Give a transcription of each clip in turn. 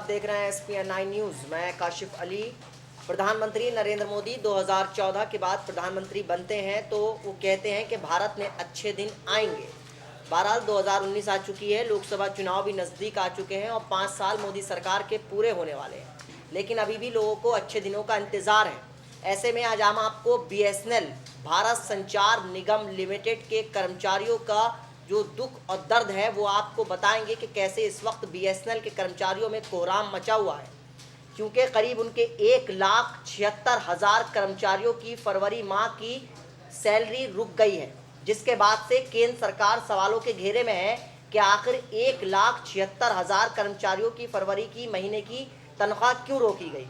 देख रहे हैं SPN9 न्यूज़। मैं काशिफ अली। प्रधानमंत्री नरेंद्र मोदी 2014 के बाद प्रधानमंत्री बनते हैं तो वो कहते हैं कि भारत में अच्छे दिन आएंगे। बहरहाल 2019 आ चुकी है, लोकसभा चुनाव भी नज़दीक आ चुके हैं और 5 साल मोदी सरकार के पूरे होने वाले हैं, लेकिन अभी भी लोगों को अच्छे दिनों का इंतज़ार है। ऐसे में आज हम आपको BSNL भारत संचार निगम लिमिटेड के कर्मचारियों का जो दुख और दर्द है वो आपको बताएंगे कि कैसे इस वक्त BSNL के कर्मचारियों में कोहराम मचा हुआ है, क्योंकि करीब उनके 1,76,000 कर्मचारियों की फरवरी माह की सैलरी रुक गई है, जिसके बाद से केंद्र सरकार सवालों के घेरे में है कि आखिर 1,76,000 कर्मचारियों की फरवरी की महीने की तनख्वाह क्यों रोकी गई।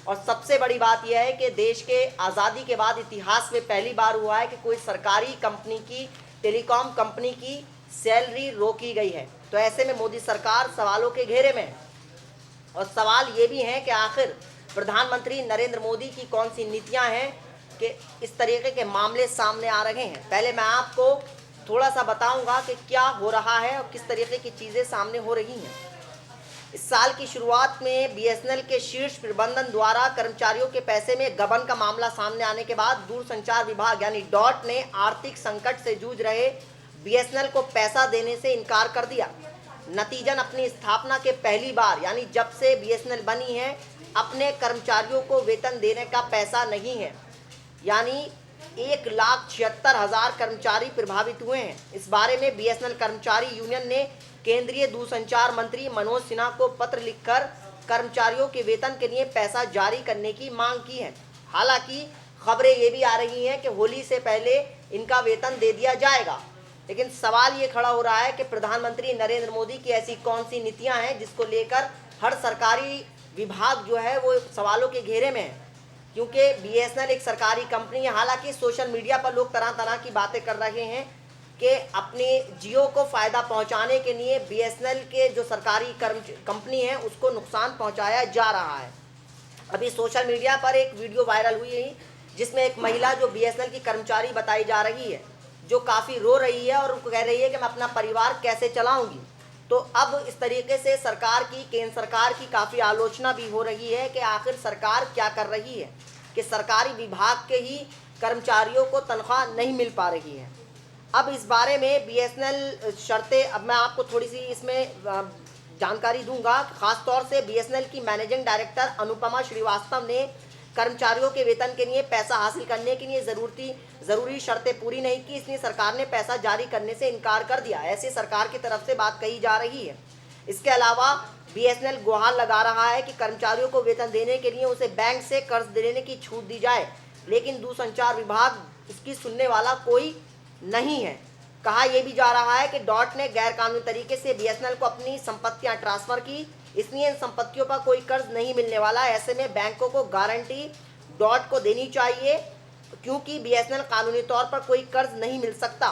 और सबसे बड़ी बात यह है कि देश के आज़ादी के बाद इतिहास में पहली बार हुआ है कि कोई सरकारी कंपनी की, टेलीकॉम कंपनी की सैलरी रोकी गई है। तो ऐसे में मोदी सरकार सवालों के घेरे में है और सवाल ये भी हैं कि आखिर प्रधानमंत्री नरेंद्र मोदी की कौन सी नीतियां हैं कि इस तरीके के मामले सामने आ रहे हैं। पहले मैं आपको थोड़ा सा बताऊंगा कि क्या हो रहा है और किस तरीके की चीज़ें सामने हो रही हैं। इस साल की शुरुआत में BSNL के शीर्ष प्रबंधन द्वारा कर्मचारियों के पैसे में गबन का मामला सामने आने के बाद दूरसंचार विभाग यानी डॉट ने आर्थिक संकट से जूझ रहे BSNL को पैसा देने से इनकार कर दिया। नतीजन अपनी स्थापना के पहली बार यानी जब से BSNL बनी है, अपने कर्मचारियों को वेतन देने का पैसा नहीं है, यानी 1,76,000 कर्मचारी प्रभावित हुए हैं। इस बारे में BSNL कर्मचारी यूनियन ने केंद्रीय दूरसंचार मंत्री मनोज सिन्हा को पत्र लिखकर कर्मचारियों के वेतन के लिए पैसा जारी करने की मांग की है। हालांकि खबरें ये भी आ रही हैं कि होली से पहले इनका वेतन दे दिया जाएगा, लेकिन सवाल ये खड़ा हो रहा है कि प्रधानमंत्री नरेंद्र मोदी की ऐसी कौन सी नीतियां हैं जिसको लेकर हर सरकारी विभाग जो है वो सवालों के घेरे में है, क्योंकि BSNL एक सरकारी कंपनी है। हालांकि सोशल मीडिया पर लोग तरह तरह की बातें कर रहे हैं कि अपने जियो को फ़ायदा पहुंचाने के लिए BSNL के जो सरकारी कंपनी है उसको नुकसान पहुंचाया जा रहा है। अभी सोशल मीडिया पर एक वीडियो वायरल हुई है जिसमें एक महिला जो BSNL की कर्मचारी बताई जा रही है, जो काफ़ी रो रही है और कह रही है कि मैं अपना परिवार कैसे चलाऊंगी। तो अब इस तरीके से सरकार की, केंद्र सरकार की काफ़ी आलोचना भी हो रही है कि आखिर सरकार क्या कर रही है कि सरकारी विभाग के ही कर्मचारियों को तनख्वाह नहीं मिल पा रही है। अब इस बारे में BSNL शर्तें, अब मैं आपको थोड़ी सी इसमें जानकारी दूंगा। ख़ास तौर से BSNL की मैनेजिंग डायरेक्टर अनुपमा श्रीवास्तव ने कर्मचारियों के वेतन के लिए पैसा हासिल करने के लिए ज़रूरी शर्तें पूरी नहीं की, इसलिए सरकार ने पैसा जारी करने से इनकार कर दिया, ऐसे सरकार की तरफ से बात कही जा रही है। इसके अलावा BSNL गुहार लगा रहा है कि कर्मचारियों को वेतन देने के लिए उसे बैंक से कर्ज देने की छूट दी जाए, लेकिन दूरसंचार विभाग इसकी सुनने वाला कोई नहीं है। कहा यह भी जा रहा है कि डॉट ने गैरकानूनी तरीके से BSNL को अपनी संपत्तियां ट्रांसफ़र की, इसलिए इन संपत्तियों पर कोई कर्ज नहीं मिलने वाला। ऐसे में बैंकों को गारंटी डॉट को देनी चाहिए, क्योंकि BSNL कानूनी तौर पर कोई कर्ज नहीं मिल सकता।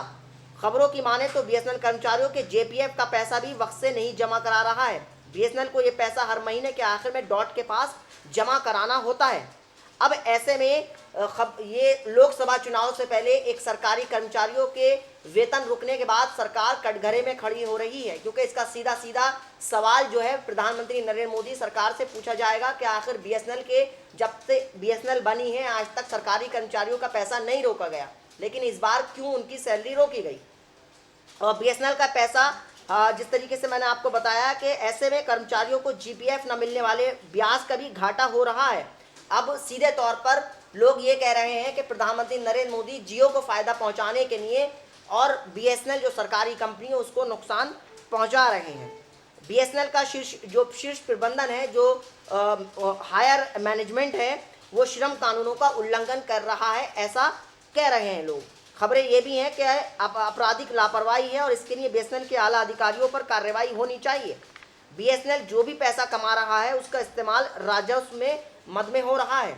खबरों की माने तो BSNL कर्मचारियों के JPF का पैसा भी वक्त से नहीं जमा करा रहा है। BSNL को ये पैसा हर महीने के आखिर में डॉट के पास जमा कराना होता है। अब ऐसे में ये लोकसभा चुनाव से पहले एक सरकारी कर्मचारियों के वेतन रुकने के बाद सरकार कटघरे में खड़ी हो रही है, क्योंकि इसका सीधा सीधा सवाल जो है प्रधानमंत्री नरेंद्र मोदी सरकार से पूछा जाएगा कि आखिर BSNL के जब से BSNL बनी है आज तक सरकारी कर्मचारियों का पैसा नहीं रोका गया, लेकिन इस बार क्यों उनकी सैलरी रोकी गई। और BSNL का पैसा जिस तरीके से मैंने आपको बताया कि ऐसे में कर्मचारियों को GPF न मिलने वाले ब्याज का भी घाटा हो रहा है। अब सीधे तौर पर लोग ये कह रहे हैं कि प्रधानमंत्री नरेंद्र मोदी जियो को फ़ायदा पहुंचाने के लिए और BSNL जो सरकारी कंपनी है उसको नुकसान पहुंचा रहे हैं। BSNL का शीर्ष प्रबंधन है, जो हायर मैनेजमेंट है, वो श्रम कानूनों का उल्लंघन कर रहा है, ऐसा कह रहे हैं लोग। खबरें ये भी हैं कि आपराधिक लापरवाही है और इसके लिए BSNL के आला अधिकारियों पर कार्रवाई होनी चाहिए। BSNL जो भी पैसा कमा रहा है उसका इस्तेमाल राजस्व में मद में हो रहा है,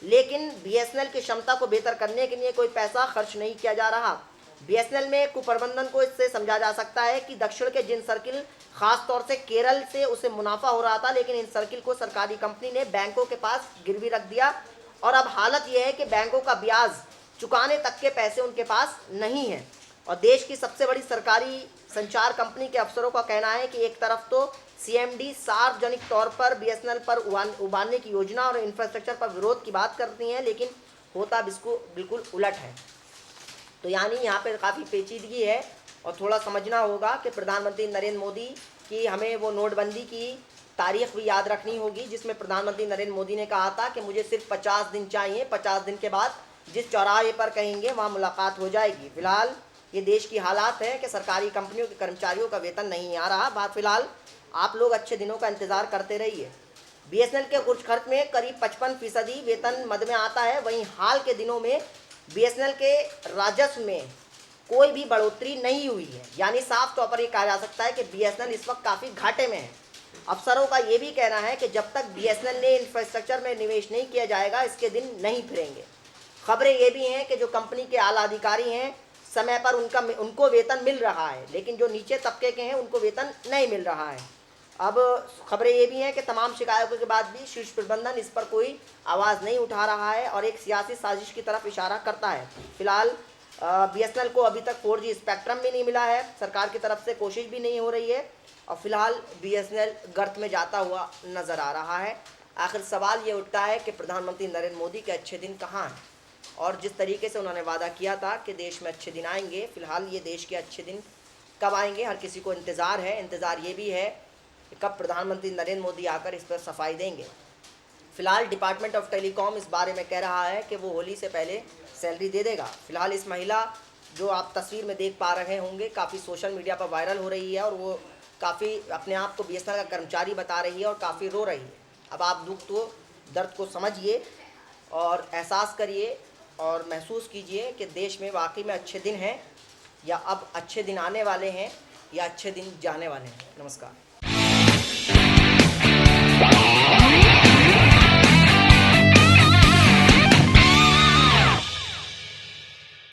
लेकिन BSNL की क्षमता को बेहतर करने के लिए कोई पैसा खर्च नहीं किया जा रहा। BSNL में कुप्रबंधन को इससे समझा जा सकता है कि दक्षिण के जिन सर्किल, खास तौर से केरल से उसे मुनाफा हो रहा था, लेकिन इन सर्किल को सरकारी कंपनी ने बैंकों के पास गिरवी रख दिया और अब हालत यह है कि बैंकों का ब्याज चुकाने तक के पैसे उनके पास नहीं है। और देश की सबसे बड़ी सरकारी संचार कंपनी के अफसरों का कहना है कि एक तरफ तो सीएमडी सार्वजनिक तौर पर बीएसएनएल पर उबारने की योजना और इंफ्रास्ट्रक्चर पर विरोध की बात करती हैं, लेकिन होता बिल्कुल उलट है। तो यानी यहाँ पे काफ़ी पेचीदगी है और थोड़ा समझना होगा कि प्रधानमंत्री नरेंद्र मोदी की हमें वो नोटबंदी की तारीख भी याद रखनी होगी, जिसमें प्रधानमंत्री नरेंद्र मोदी ने कहा था कि मुझे सिर्फ 50 दिन चाहिए, 50 दिन के बाद जिस चौराहे पर कहेंगे वहाँ मुलाकात हो जाएगी। फिलहाल ये देश की हालात है कि सरकारी कंपनियों के कर्मचारियों का वेतन नहीं आ रहा। बात फिलहाल आप लोग अच्छे दिनों का इंतज़ार करते रहिए। बीएसएनएल के कुछ खर्च में करीब 55% वेतन मद में आता है। वहीं हाल के दिनों में बीएसएनएल के राजस्व में कोई भी बढ़ोतरी नहीं हुई है, यानी साफ तौर पर यह कहा जा सकता है कि बीएसएनएल इस वक्त काफ़ी घाटे में है। अफसरों का ये भी कहना है कि जब तक बीएसएनएल ने इंफ्रास्ट्रक्चर में निवेश नहीं किया जाएगा, इसके दिन नहीं फिरेंगे। खबरें ये भी हैं कि जो कंपनी के आला अधिकारी हैं समय पर उनको वेतन मिल रहा है, लेकिन जो नीचे तबके के हैं उनको वेतन नहीं मिल रहा है। अब खबरें ये भी हैं कि तमाम शिकायतों के बाद भी शीर्ष प्रबंधन इस पर कोई आवाज़ नहीं उठा रहा है और एक सियासी साजिश की तरफ इशारा करता है। फिलहाल बीएसएनएल को अभी तक 4G स्पेक्ट्रम भी नहीं मिला है, सरकार की तरफ से कोशिश भी नहीं हो रही है और फिलहाल बीएसएनएल गर्त में जाता हुआ नज़र आ रहा है। आखिर सवाल ये उठता है कि प्रधानमंत्री नरेंद्र मोदी के अच्छे दिन कहाँ हैं, और जिस तरीके से उन्होंने वादा किया था कि देश में अच्छे दिन आएंगे, फिलहाल ये देश के अच्छे दिन कब आएंगे हर किसी को इंतज़ार है। इंतज़ार ये भी है कि कब प्रधानमंत्री नरेंद्र मोदी आकर इस पर सफाई देंगे। फिलहाल डिपार्टमेंट ऑफ टेलीकॉम इस बारे में कह रहा है कि वो होली से पहले सैलरी दे देगा। फिलहाल इस महिला जो आप तस्वीर में देख पा रहे होंगे काफ़ी सोशल मीडिया पर वायरल हो रही है और वो काफ़ी अपने आप को बीएसएनएल का कर्मचारी बता रही है और काफ़ी रो रही है। अब आप दर्द को समझिए और एहसास करिए और महसूस कीजिए कि देश में वाकई में अच्छे दिन हैं या अब अच्छे दिन आने वाले हैं या अच्छे दिन जाने वाले हैं। नमस्कार।